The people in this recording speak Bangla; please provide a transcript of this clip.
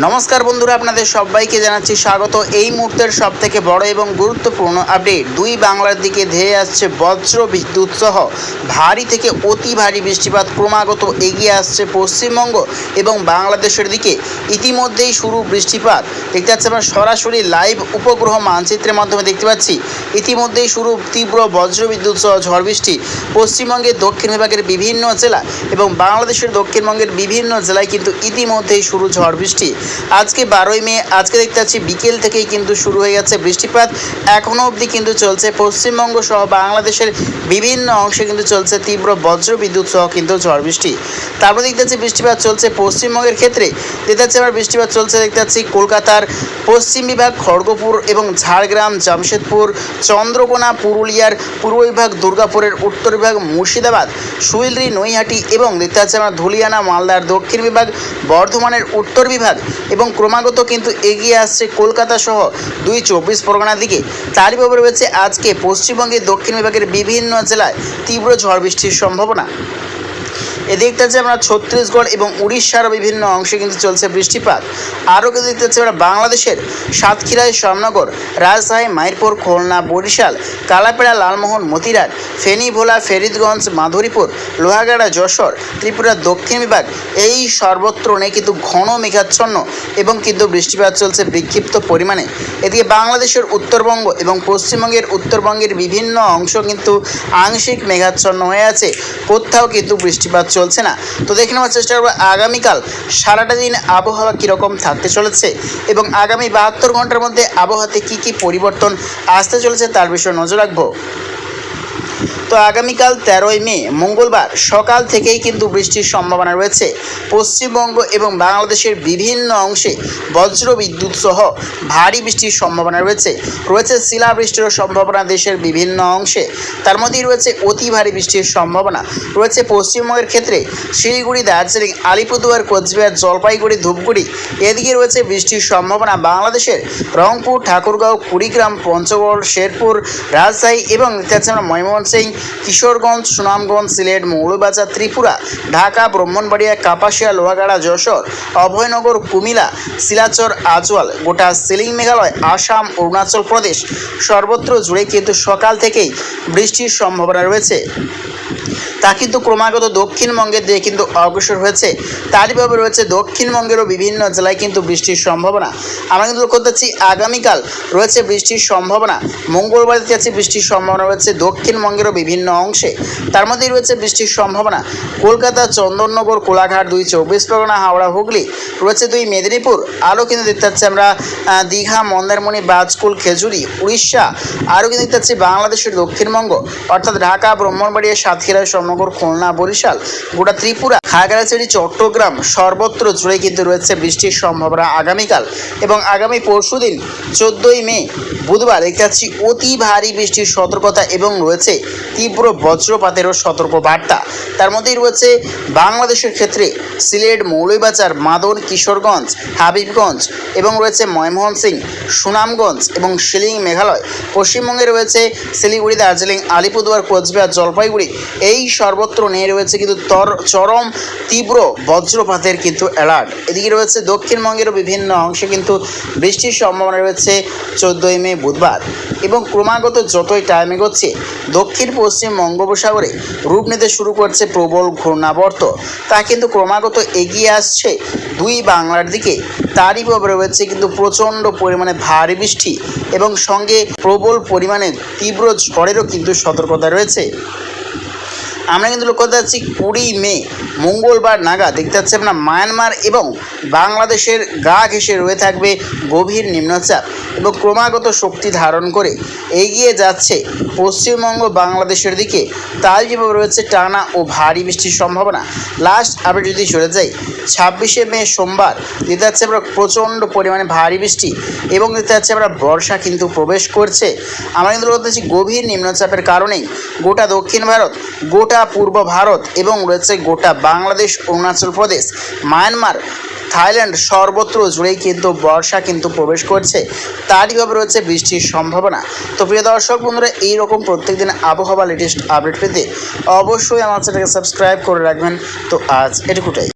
নমস্কার বন্ধুরা, আপনাদের সবাইকে জানাচ্ছি স্বাগত। এই মুহূর্তের সবথেকে বড় এবং গুরুত্বপূর্ণ আপডেট, দুই বাংলার দিকে ধেয়ে আসছে বজ্র বিদ্যুৎ সহ ভারী থেকে অতি ভারী বৃষ্টিপাত ক্রমাগত এগিয়ে আসছে পশ্চিমবঙ্গ এবং বাংলাদেশের দিকে। ইতিমধ্যেই শুরু বৃষ্টিপাত দেখতে পাচ্ছি আমরা সরাসরি লাইভ উপগ্রহ মানচিত্রের মাধ্যমে দেখতে পাচ্ছি। ইতিমধ্যেই শুরু তীব্র বজ্র বিদ্যুৎ সহ ঝড় বৃষ্টি পশ্চিমবঙ্গের দক্ষিণ বিভাগের বিভিন্ন জেলা এবং বাংলাদেশের দক্ষিণবঙ্গের বিভিন্ন জেলায় কিন্তু ইতিমধ্যেই শুরু ঝড় বৃষ্টি। আজকে 12ই মে, আজকে দেখতে পাচ্ছি বিকেল থেকেই কিন্তু শুরু হয়ে গেছে বৃষ্টিপাত। এখনও অবধি কিন্তু চলছে পশ্চিমবঙ্গ সহ বাংলাদেশের বিভিন্ন অংশে কিন্তু চলছে তীব্র বজ্র বিদ্যুৎ সহ কিন্তু ঝড় বৃষ্টি। তারপর দেখতে পাচ্ছি বৃষ্টিপাত চলছে পশ্চিমবঙ্গের ক্ষেত্রে। দেখতে পাচ্ছি আবার বৃষ্টিপাত চলছে দেখতে পাচ্ছি কলকাতার পশ্চিম বিভাগ, খড়গপুর এবং ঝাড়গ্রাম, জামশেদপুর, চন্দ্রকোনা, পুরুলিয়ার পূর্ব বিভাগ, দুর্গাপুরের উত্তর বিভাগ, মুর্শিদাবাদ, সুইলরি, নৈহাটি এবং দেখতে পাচ্ছি আমরা ধুলিয়ানা, মালদার দক্ষিণ বিভাগ, বর্ধমানের উত্তর বিভাগ এবং ক্রমাগত কিন্তু এগিয়ে আসছে কলকাতা সহ 24 পরগনার দিকে। তারই ব্যাপারে রয়েছে আজকে পশ্চিমবঙ্গের দক্ষিণ বিভাগের বিভিন্ন জেলায় তীব্র ঝড় বৃষ্টির সম্ভাবনা। এদিকটা যে আমরা ছত্তিশগড় এবং উড়িষ্যার বিভিন্ন অংশে কিন্তু চলছে বৃষ্টিপাত। আরও কিন্তু দেখতে পাচ্ছি আমরা বাংলাদেশের সাতক্ষীরায়, শ্যামনগর, রাজশাহী, মাইরপুর, খুলনা, বরিশাল, কালাপেড়া, লালমোহন, মতিরাট, ফেনী, ভোলা, ফরিদগঞ্জ, মাধুরীপুর, লোহাগাড়া, যশোর, ত্রিপুরার দক্ষিণ বিভাগ, এই সর্বত্র নেই কিন্তু ঘন মেঘাচ্ছন্ন এবং কিন্তু বৃষ্টিপাত চলছে বিক্ষিপ্ত পরিমাণে। এদিকে বাংলাদেশের উত্তরবঙ্গ এবং পশ্চিমবঙ্গের উত্তরবঙ্গের বিভিন্ন অংশ কিন্তু আংশিক মেঘাচ্ছন্ন হয়ে আছে, কোথাও কিন্তু বৃষ্টিপাত চলছে না। তো দেখে নেওয়ার চেষ্টা করবো আগামীকাল সারাটা দিন আবহাওয়া কীরকম থাকতে চলেছে এবং আগামী 72 ঘন্টার মধ্যে আবহাওয়াতে কী কী পরিবর্তন আসতে চলেছে তার বিষয়ে নজর রাখবো। তো আগামীকাল 13ই মে মঙ্গলবার সকাল থেকেই কিন্তু বৃষ্টির সম্ভাবনা রয়েছে পশ্চিমবঙ্গ এবং বাংলাদেশের বিভিন্ন অংশে। বজ্র বিদ্যুৎ সহ ভারী বৃষ্টির সম্ভাবনা রয়েছে শিলাবৃষ্টিরও সম্ভাবনা দেশের বিভিন্ন অংশে। তার মধ্যেই রয়েছে অতি ভারী বৃষ্টির সম্ভাবনা রয়েছে পশ্চিমবঙ্গের ক্ষেত্রে শিলিগুড়ি, দার্জিলিং, আলিপুরদুয়ার, কোচবিহার, জলপাইগুড়ি, ধূপগুড়ি, এদিকে রয়েছে বৃষ্টির সম্ভাবনা বাংলাদেশের রংপুর, ঠাকুরগাঁও, কুড়িগ্রাম, পঞ্চগড়, শেরপুর, রাজশাহী এবং ময়মনসিংহ, কিশোরগঞ্জ, সুনামগঞ্জ, সিলেট, মৌলভীবাজার, ত্রিপুরা, ঢাকা, ব্রাহ্মণবাড়িয়া, কাপাসিয়া, লোহাগাড়া, যশোর, অভয়নগর, কুমিল্লা, শিলাচর, আজওয়াল, গোটা সিলিং, মেঘালয়, আসাম, অরুণাচল প্রদেশ সর্বত্র জুড়ে কিন্তু সকাল থেকেই বৃষ্টির সম্ভাবনা রয়েছে। তা কিন্তু ক্রমাগত দক্ষিণবঙ্গের দিকে কিন্তু অগ্রসর হয়েছে। তারইভাবে রয়েছে দক্ষিণবঙ্গেরও বিভিন্ন জেলায় কিন্তু বৃষ্টির সম্ভাবনা। আমরা কিন্তু লক্ষ্য করছি আগামীকাল রয়েছে বৃষ্টির সম্ভাবনা। মঙ্গলবার দেখতে পাচ্ছি বৃষ্টির সম্ভাবনা রয়েছে দক্ষিণবঙ্গেরও বিভিন্ন অংশে। তার মধ্যেই রয়েছে বৃষ্টির সম্ভাবনা কলকাতা, চন্দননগর, কোলাঘাট, 24 পরগনা, হাওড়া, হুগলি, রয়েছে 2 মেদিনীপুর। আরও কিন্তু দেখতে পাচ্ছি আমরা দীঘা, মন্দারমণি, বাজকুল, খেজুরি, উড়িষ্যা। আরও কিন্তু দেখতে পাচ্ছি বাংলাদেশের দক্ষিণবঙ্গ অর্থাৎ ঢাকা, ব্রাহ্মণবাড়িয়া, সাতক্ষীরা, নগর, খুলনা, বরিশাল, গোটা ত্রিপুরা, খাগড়াছড়ি, চট্টগ্রাম সর্বত্র জুড়ে কিন্তু রয়েছে বৃষ্টির সম্ভাবনা আগামীকাল এবং আগামী পরশুদিন 14ই মে বুধবার দেখতে পাচ্ছি অতি ভারী বৃষ্টির সতর্কতা এবং রয়েছে তীব্র বজ্রপাতেরও সতর্ক বার্তা। তার মধ্যেই রয়েছে বাংলাদেশের ক্ষেত্রে সিলেট, মৌলভীবাজার, মাদন, কিশোরগঞ্জ, হাবিবগঞ্জ এবং রয়েছে ময়মনসিংহ, সুনামগঞ্জ এবং শিলিং, মেঘালয়। পশ্চিমবঙ্গে রয়েছে শিলিগুড়ি, দার্জিলিং, আলিপুরদুয়ার, কোচবিহার, জলপাইগুড়ি, এই সর্বত্র নিয়ে রয়েছে কিন্তু চরম তীব্র বজ্রপাতের কিন্তু অ্যালার্ট। এদিকে রয়েছে দক্ষিণবঙ্গের বিভিন্ন অংশে কিন্তু বৃষ্টির সম্ভাবনা রয়েছে 14ই মে বুধবার এবং ক্রমাগত যতই টাইম এগোচ্ছে দক্ষিণ পশ্চিম বঙ্গোপসাগরে রূপ নিতে শুরু করছে প্রবল ঘূর্ণাবর্ত। তা কিন্তু ক্রমাগত এগিয়ে আসছে দুই বাংলার দিকে। তারই প্রভাবে রয়েছে কিন্তু প্রচণ্ড পরিমাণে ভারী বৃষ্টি এবং সঙ্গে প্রবল পরিমাণে তীব্র ঝড়েরও কিন্তু সতর্কতা রয়েছে। আমরা কিন্তু লক্ষ্য করতে পারছি 20 মে মঙ্গলবার নাগাদ দেখতে পাচ্ছি আমরা মায়ানমার এবং বাংলাদেশের গা ঘেঁষে রয়ে থাকবে গভীর নিম্নচাপ এবং ক্রমাগত শক্তি ধারণ করে এগিয়ে যাচ্ছে পশ্চিমবঙ্গ বাংলাদেশের দিকে। তাই যেভাবে রয়েছে টানা ও ভারী বৃষ্টির সম্ভাবনা। লাস্ট আপডেট যদি চলে যাই 26শে মে সোমবার দেখতে পাচ্ছি আমরা প্রচণ্ড পরিমাণে ভারী বৃষ্টি এবং দেখতে পাচ্ছি আমরা বর্ষা কিন্তু প্রবেশ করছে। আমরা কিন্তু লক্ষ্য করতেছি গভীর নিম্নচাপের কারণেই গোটা দক্ষিণ ভারত, গোটা পূর্ব ভারত এবং রয়েছে গোটা বাংলাদেশ, অরুণাচল প্রদেশ, মায়ানমার, থাইল্যান্ড সর্বত্র জুড়েই কিন্তু বর্ষা কিন্তু প্রবেশ করছে। তারইভাবে রয়েছে বৃষ্টির সম্ভাবনা। তো প্রিয় দর্শক বন্ধুরা, এইরকম প্রত্যেকদিন আবহাওয়া লেটেস্ট আপডেট পেতে অবশ্যই আমার চ্যানেলকে সাবস্ক্রাইব করে রাখবেন। তো আজ এটুকুটাই।